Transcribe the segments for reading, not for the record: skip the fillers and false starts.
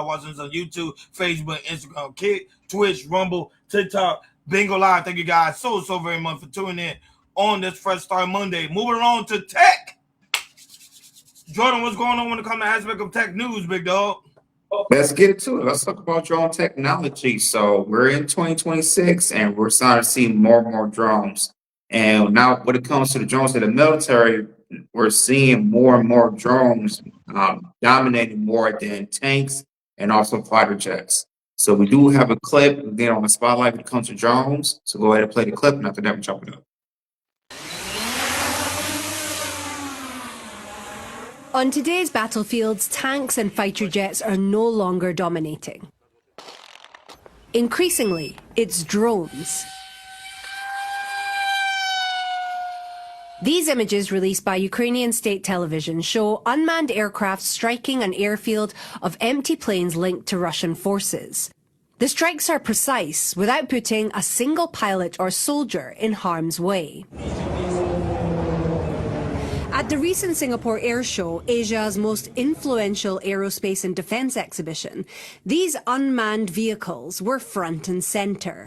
watching us on YouTube, Facebook, Instagram, Kick, Twitch, Rumble, TikTok, Bingo Live. Thank you guys so very much for tuning in on this Fresh Start Monday. Moving along to tech. Jordan, what's going on when it comes to aspect of tech news, big dog? Let's get to it. Let's talk about drone technology. So we're in 2026 and we're starting to see more and more drones. And now when it comes to the drones in the military, we're seeing more and more drones dominating more than tanks and also fighter jets. So we do have a clip there on the spotlight when it comes to drones. So go ahead and play the clip and after that we chop it up. On today's battlefields, tanks and fighter jets are no longer dominating. Increasingly, it's drones. These images released by Ukrainian state television show unmanned aircraft striking an airfield of empty planes linked to Russian forces. The strikes are precise, without putting a single pilot or soldier in harm's way. At the recent Singapore Air Show, Asia's most influential aerospace and defense exhibition, these unmanned vehicles were front and center.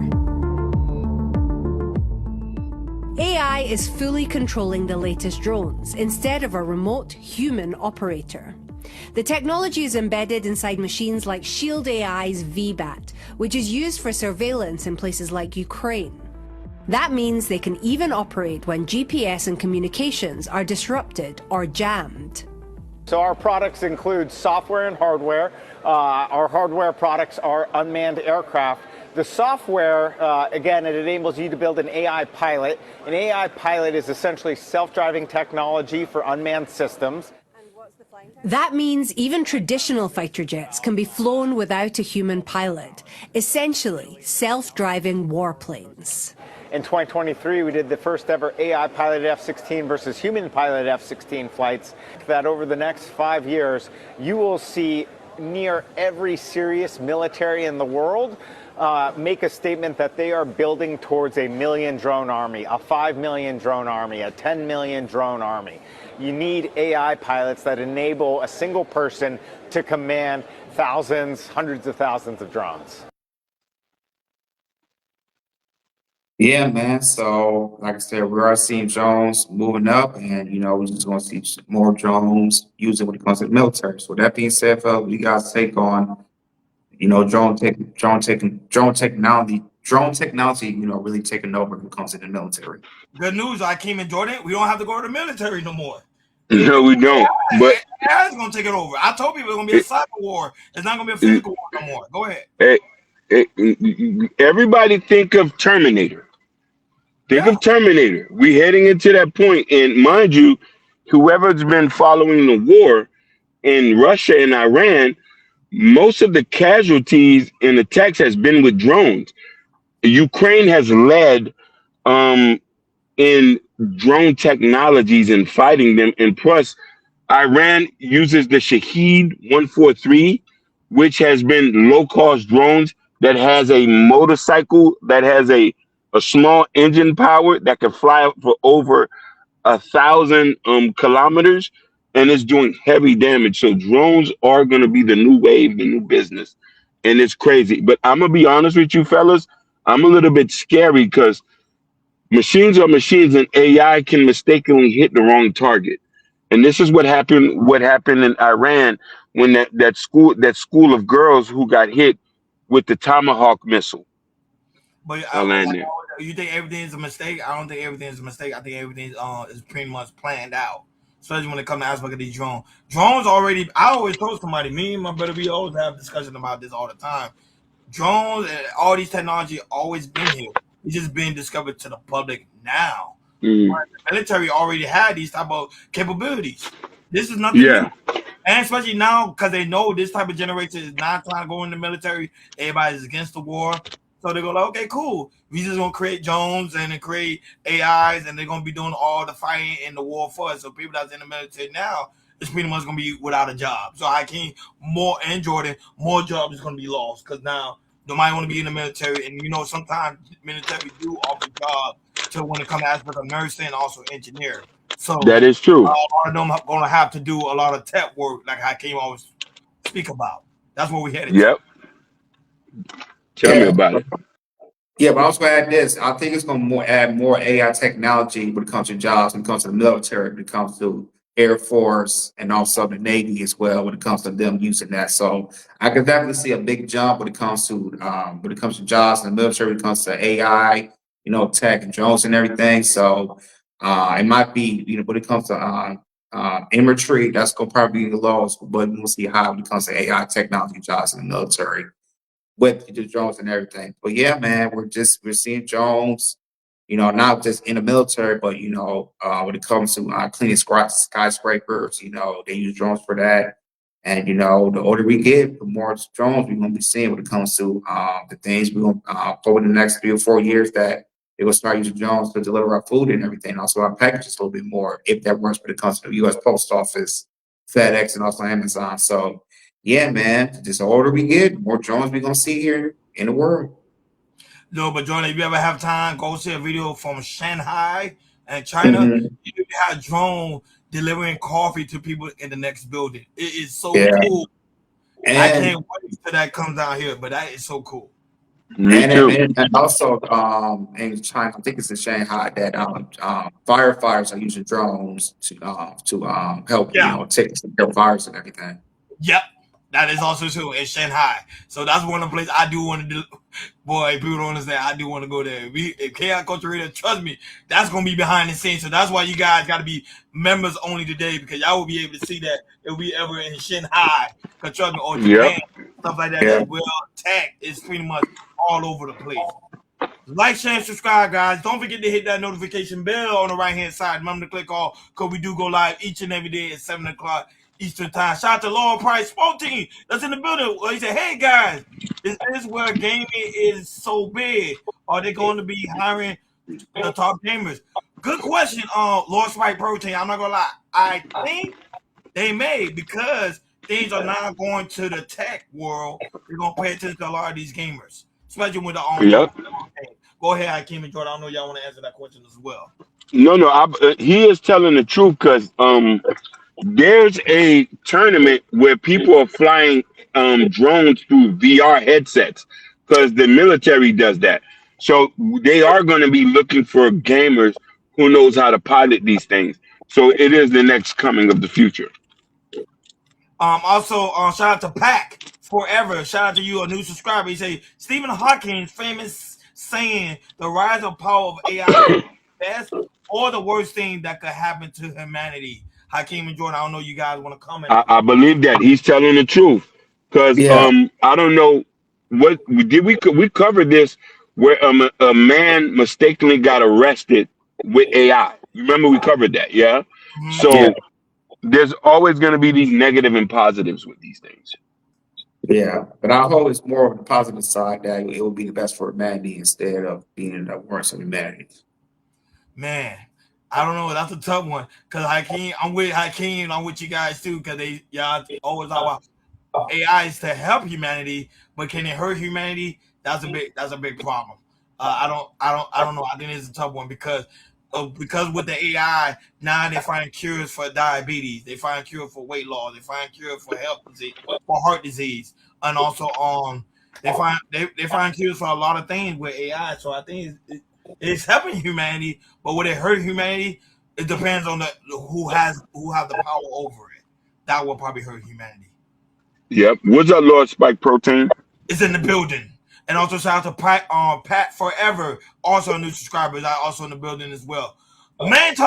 AI is fully controlling the latest drones instead of a remote human operator. The technology is embedded inside machines like Shield AI's VBAT, which is used for surveillance in places like Ukraine. That means they can even operate when GPS and communications are disrupted or jammed. So our products include software and hardware. Our hardware products are unmanned aircraft. The software, again, it enables you to build an AI pilot. An AI pilot is essentially self-driving technology for unmanned systems. That means even traditional fighter jets can be flown without a human pilot, essentially self-driving warplanes. In 2023, we did the first ever AI piloted F-16 versus human piloted F-16 flights. That over the next 5 years, you will see near every serious military in the world make a statement that they are building towards a 1 million drone army, a 5 million drone army, a 10 million drone army. You need AI pilots that enable a single person to command thousands, hundreds of thousands of drones. Yeah, man. So, like I said, we are seeing drones moving up, and we're just going to see more drones using when it comes to the military. So, that being said, fellas, we guys take on, drone technology, really taking over when it comes to the military. Good news, Akeem and Jordan. We don't have to go to the military no more. No, we don't. But AI is going to take it over. I told people it's going to be a cyber war. It's not going to be a physical war no more. Go ahead. Everybody think of Terminator. Think of Terminator. We're heading into that point. And mind you, whoever's been following the war in Russia and Iran, most of the casualties in attacks has been with drones. Ukraine has led in drone technologies and fighting them. And plus, Iran uses the Shahed 143, which has been low-cost drones that has a motorcycle that has a small engine power that can fly for over 1,000 kilometers, and it's doing heavy damage. So drones are going to be the new wave, the new business, and it's crazy. But I'm going to be honest with you, fellas. I'm a little bit scary because machines are machines, and AI can mistakenly hit the wrong target. And this is what happened in Iran when that school of girls who got hit with the Tomahawk missile. But you think everything is a mistake? I don't think everything is a mistake. I think everything is pretty much planned out, especially when it comes to aspect of these drones. Drones already. I always told somebody. Me and my brother, we always have discussion about this all the time. Drones and all these technology always been here. It's just being discovered to the public now. The military already had these type of capabilities. This is nothing new. And especially now, because they know this type of generation is not trying to go in the military. Everybody's against the war. So they go like, okay, cool. We just gonna create drones and then create AIs, and they're gonna be doing all the fighting and the war for us. So people that's in the military now is pretty much gonna be without a job. So Jordan, more jobs is gonna be lost because now nobody want to be in the military, and sometimes military do offer jobs to when it comes to aspect of nursing and also engineering. So that is true. A lot of them are gonna have to do a lot of tech work, like Hakeem always speak about. That's what we headed to. Yep. Tell me about it. Yeah, but I was going to add this. I think it's going to add more AI technology when it comes to jobs, when it comes to the military, when it comes to Air Force, and also the Navy as well, when it comes to them using that. So I could definitely see a big jump when it comes to jobs in the military, when it comes to AI, tech and drones and everything. So it might be, when it comes to infantry, that's going to probably be the lowest, but we'll see how when it comes to AI technology jobs in the military with the drones and everything. But yeah, man, we're seeing drones, not just in the military, but when it comes to cleaning skyscrapers, they use drones for that. And the older we get, the more drones we're gonna be seeing when it comes to the things we're gonna over the next 3 or 4 years that they will start using drones to deliver our food and everything, also our packages a little bit more, if that works when it comes to the US Post Office, FedEx, and also Amazon. So yeah, man, just the older we get, the more drones we're gonna see here in the world. No, but Jordan, if you ever have time, go see a video from Shanghai and China. Mhm. You have drone delivering coffee to people in the next building. It is so Yeah, cool. I and can't wait till that comes down here, but that is so cool. Me too. and also in China, I think it's in Shanghai that firefighters are using drones to help Yeah. take care fires and everything. Yep. That is also true in Shanghai. So that's one of the places I do want to do. Boy, people don't understand. I do want to go there. If Chaos Culture Radio, trust me, that's going to be behind the scenes. So that's why you guys got to be members only today, because y'all will be able to see that if we ever in Shanghai, because trust me, or Yep. Japan, stuff like that, Yeah. that well, tech is pretty much all over the place. Like, share, and subscribe, guys. Don't forget to hit that notification bell on the right-hand side. Remember to click all, because we do go live each and every day at 7 o'clock Eastern time. Shout out to Law Price Sport Team that's in the building. Well, he said, hey, guys, is this where gaming is so big? Are they going to be hiring the top gamers? Good question, Lord Spike Protein. I'm not going to lie. I think they may, because things are now going to the tech world. They're going to pay attention to a lot of these gamers, especially with the Yep. Go ahead, Hakeem and Jordan. I know y'all want to answer that question as well. No. He is telling the truth because there's a tournament where people are flying drones through VR headsets because the military does that. So they are going to be looking for gamers who knows how to pilot these things. So it is the next coming of the future. Also, shout out to Pack Forever. Shout out to you, a new subscriber. He say Stephen Hawking's famous saying, "The rise of power of AI is the best or the worst thing that could happen to humanity." Hakeem and Jordan, I don't know you guys want to comment on I that. believe that he's telling the truth because Yeah, I don't know what we covered this where a man mistakenly got arrested with AI. You remember we covered that, yeah? Mhm. yeah, So there's always going to be these negative and positives with these things. yeah. But I hope it's more of the positive side that it will be the best for humanity instead of being the worst of humanity. Man, I don't know. That's a tough one because Hakeem, I'm with Hakeem. I'm with you guys too because y'all always talk about AI is to help humanity, but can it hurt humanity? That's a big problem. I don't know. I think it's a tough one because with the AI now they find cures for diabetes, they find cure for weight loss, they find cure for health disease, for heart disease, and also they find cures for a lot of things with AI. So I think it's helping humanity, but would it hurt humanity? It depends on who have the power over it. That will probably hurt humanity. Yep. What's up, Lord Spike Protein? Is in the building. And also shout out to Pat Forever, also a new subscriber, is also in the building as well. Man,